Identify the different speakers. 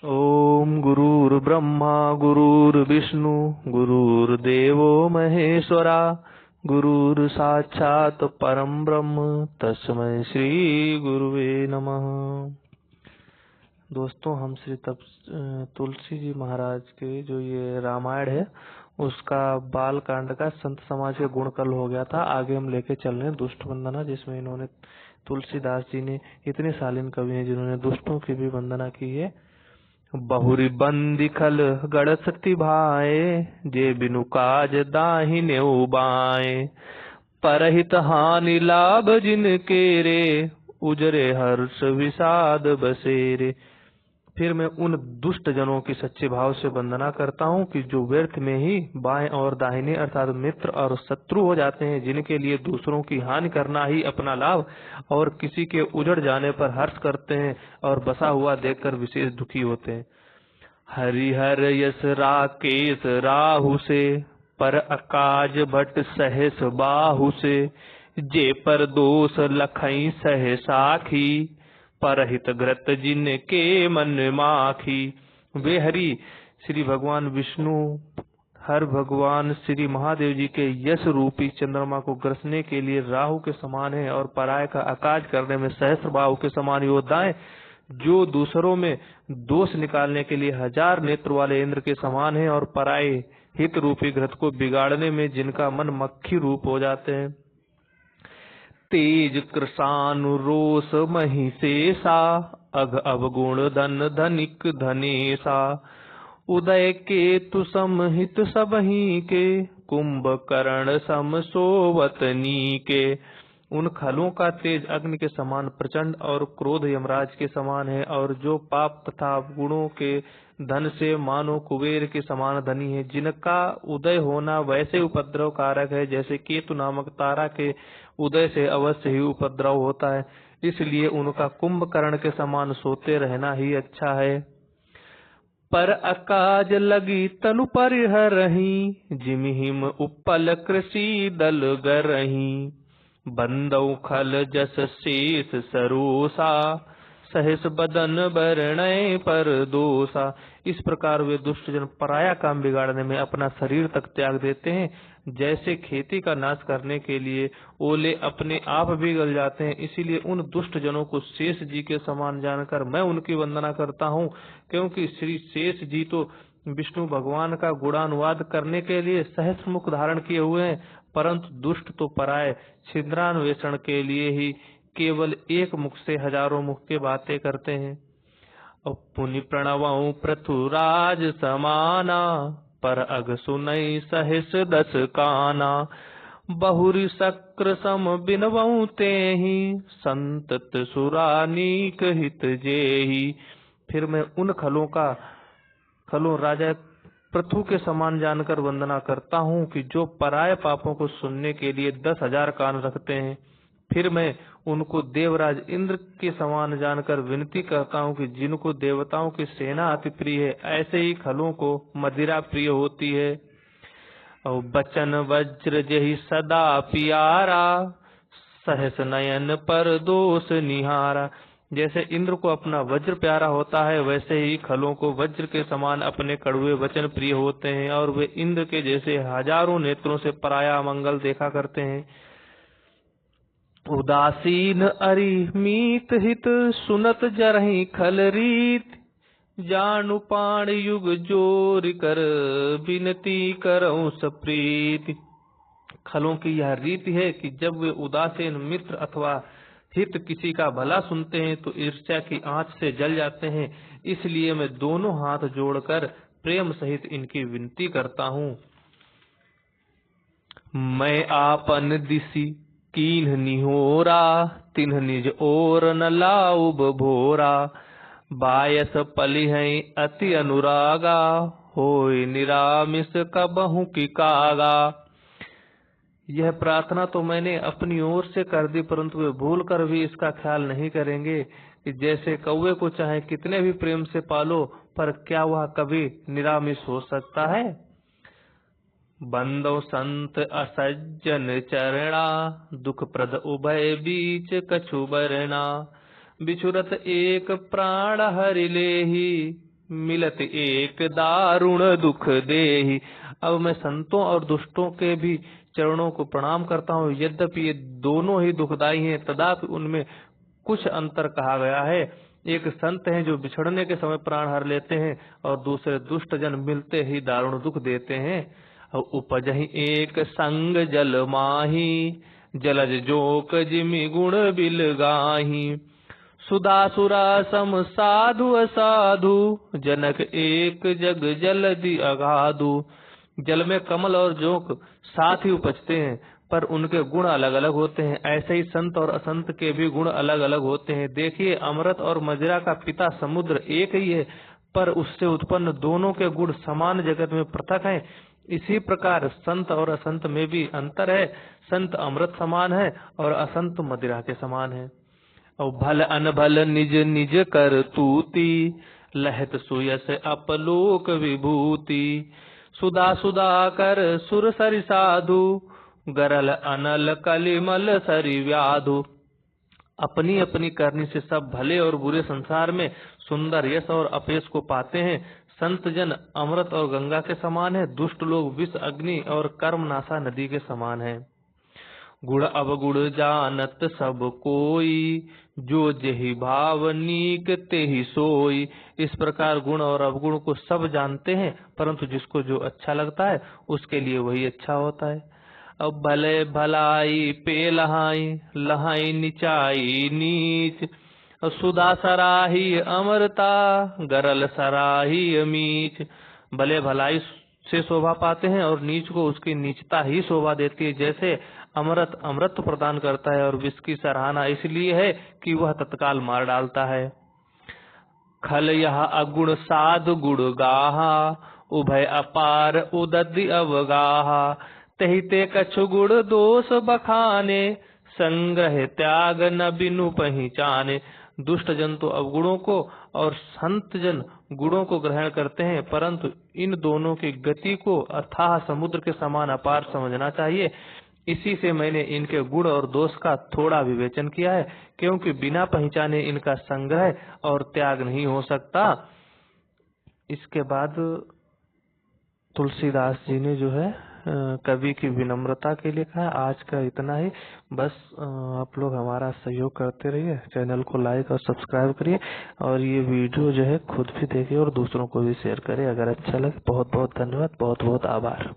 Speaker 1: ओम गुरुर्ब्रह्मा गुरुर्विष्णु गुरुर्देवो महेश्वरा गुरुर् साक्षात् परम ब्रह्म तस्मै श्री गुरुवे नमः। दोस्तों, हम श्री तुलसी जी महाराज के जो ये रामायण है उसका बाल कांड का संत समाज के गुण कल हो गया था। आगे हम लेके चल रहे हैं दुष्ट वंदना, जिसमें इन्होंने तुलसीदास जी ने इतने शालीन कवि हैं जिन्होंने दुष्टों की भी वंदना की है। बहुरी बंदी खल गढ़ सती भाए, जे बिनु काज दाहिने उबाए। परहित हानि लाभ जिनके रे, उजरे हर्ष विषाद बसेरे। फिर मैं उन दुष्ट जनों की सच्चे भाव से वंदना करता हूँ कि जो व्यर्थ में ही बाएं और दाहिने अर्थात मित्र और शत्रु हो जाते हैं, जिनके लिए दूसरों की हानि करना ही अपना लाभ और किसी के उजड़ जाने पर हर्ष करते हैं और बसा हुआ देखकर विशेष दुखी होते हैं। हरिहर यस राकेश राहु से, पर अकाज भट सहस बाहु से। जे पर दोष लखई सह साखी, परहित ग्रत जिनके मन माखी। वे हरि श्री भगवान विष्णु हर भगवान श्री महादेव जी के यश रूपी चंद्रमा को ग्रसने के लिए राहु के समान है और पराय का अकाज करने में सहस्त्र बाहु के समान योद्धाएं, जो दूसरों में दोष निकालने के लिए हजार नेत्र वाले इंद्र के समान है और पराय हित रूपी घृत को बिगाड़ने में जिनका मन मक्खी रूप हो जाते हैं। तेज कृशानु रोष महिषेषा, अघ अवगुण धन धनिक धनेशा। उदय केतु समहित सबही के, कुंभकर्ण सम सोवतनी के। उन खलों का तेज अग्नि के समान प्रचंड और क्रोध यमराज के समान है, और जो पाप तथा गुणों के धन से मानो कुबेर के समान धनी है। जिनका उदय होना वैसे उपद्रव कारक है जैसे केतु नामक तारा के उदय से अवश्य ही उपद्रव होता है, इसलिए उनका कुंभकर्ण के समान सोते रहना ही अच्छा है। पर अकाज लगी तनु परिहरही, जिमहिम उपल कृषि दल गरही। बंदौ खल जस शेष सरोसा, सहस बदन बरणय पर दोषा। इस प्रकार वे दुष्ट जन पराया काम बिगाड़ने में अपना शरीर तक त्याग देते हैं। जैसे खेती का नाश करने के लिए ओले अपने आप भी गल जाते हैं, इसीलिए उन दुष्ट जनों को शेष जी के समान जानकर मैं उनकी वंदना करता हूँ, क्योंकि श्री शेष जी तो विष्णु भगवान का गुणानुवाद करने के लिए सहस्त्र मुख धारण किए हुए हैं, परंतु दुष्ट तो पराय छिद्रान्वेषण के लिए ही केवल एक मुख से हजारों मुख के बातें करते हैं। पुनि प्रणवं पृथुराज समाना, पर अग सुनई सहस दस काना। बहुरी शक्र सम बिनवं तेहि, संतत सुरानीक हित जेहि। फिर मैं उन खलों राजा पृथु के समान जानकर वंदना करता हूँ कि जो पराय पापों को सुनने के लिए 10,000 कान रखते हैं। फिर मैं उनको देवराज इंद्र के समान जानकर विनती करता हूँ कि जिनको देवताओं की सेना अति प्रिय है, ऐसे ही खलों को मदिरा प्रिय होती है। और बचन वज्र जहि सदा प्यारा, सहस नयन पर दोष निहारा। जैसे इंद्र को अपना वज्र प्यारा होता है, वैसे ही खलों को वज्र के समान अपने कड़वे वचन प्रिय होते हैं, और वे इंद्र के जैसे हजारों नेत्रों से पराया मंगल देखा करते हैं। उदासीन अरि मीत हित, सुनत जरहि खल रीत। जानु पाण युग जोर कर, विनती करऊं सप्रीति। खलों की यह रीति है कि जब वे उदासीन मित्र अथवा हित किसी का भला सुनते हैं तो ईर्ष्या की आंच से जल जाते हैं, इसलिए मैं दोनों हाथ जोड़कर प्रेम सहित इनकी विनती करता हूँ। मैं आपन दिसी कीन्ह निहोरा, तिन्ह निज ओर न लाउब भोरा। बायस पलिहै अति अनुरागा, होय निरामिष कबहु की कागा। यह प्रार्थना तो मैंने अपनी ओर से कर दी, परंतु वे भूल कर भी इसका ख्याल नहीं करेंगे कि जैसे कौवे को चाहे कितने भी प्रेम से पालो, पर क्या वह कभी निरामिष हो सकता है। बंदो संत असज्जन चरणा, दुख प्रद उभय बीच कछु बरना। बिछुरत एक प्राण हरि लेहि, मिलत एक दारुण दुख देहि। अब मैं संतों और दुष्टों के भी चरणों को प्रणाम करता हूँ। यद्यपि ये दोनों ही दुखदायी हैं, तथापि उनमें कुछ अंतर कहा गया है। एक संत हैं जो बिछड़ने के समय प्राण हर लेते हैं, और दूसरे दुष्ट जन मिलते ही दारुण दुख देते हैं। उपजहि एक संग जल माही, जलज जोक जिमि गुण बिल गाही। सुदासुरा सम साधु असाधु, जनक एक जग जलधि अगाधु। जल में कमल और जोक साथ ही उपजते हैं, पर उनके गुण अलग अलग होते हैं। ऐसे ही संत और असंत के भी गुण अलग अलग होते हैं। देखिए, अमृत और मदिरा का पिता समुद्र एक ही है, पर उससे उत्पन्न दोनों के गुण समान जगत में पृथक हैं। इसी प्रकार संत और असंत में भी अंतर है। संत अमृत समान है और असंत मदिरा के समान है। और भल अनभल निज निज कर तूती, लहत सुयस अपलोक विभूति। सुधा सुधा कर सुर सरि साधु, गरल अनल कलिमल सरि व्याधु। अपनी अपनी करनी से सब भले और बुरे संसार में सुंदर यश और अपयश को पाते हैं। संत जन अमृत और गंगा के समान है, दुष्ट लोग विष अग्नि और कर्मनाशा नदी के समान है। गुण अवगुण जानत सब कोई, जो जेहि भाव नीक तेहि सोई। इस प्रकार गुण और अवगुण को सब जानते हैं, परंतु जिसको जो अच्छा लगता है उसके लिए वही अच्छा होता है। अब भले भलाई पे लहाई, लहाई निचाई नीच। सुधा सराही अमरता, गरल सराही अमीच। भले भलाई से शोभा पाते हैं और नीच को उसकी नीचता ही शोभा देती है। जैसे अमृत अमृत प्रदान करता है और विष की सराहना इसलिए है कि वह तत्काल मार डालता है। खल यह अगुण साधु गुण गाहा, उभय अपार उदधि अवगाहा। तहि ते कछु गुण दोष बखाने, संग्रह त्याग न बिनु पहचाने। दुष्ट जन तो अवगुणों को और संत जन गुणों को ग्रहण करते हैं, परंतु इन दोनों की गति को अथाह समुद्र के समान अपार समझना चाहिए। इसी से मैंने इनके गुण और दोष का थोड़ा विवेचन किया है, क्योंकि बिना पहचाने इनका संग्रह और त्याग नहीं हो सकता। इसके बाद तुलसीदास जी ने जो है कवि की विनम्रता के लिए कहा। आज का इतना ही, बस आप लोग हमारा सहयोग करते रहिए, चैनल को लाइक और सब्सक्राइब करिए, और ये वीडियो जो है खुद भी देखिए और दूसरों को भी शेयर करिए अगर अच्छा लगे। बहुत बहुत धन्यवाद, बहुत बहुत आभार।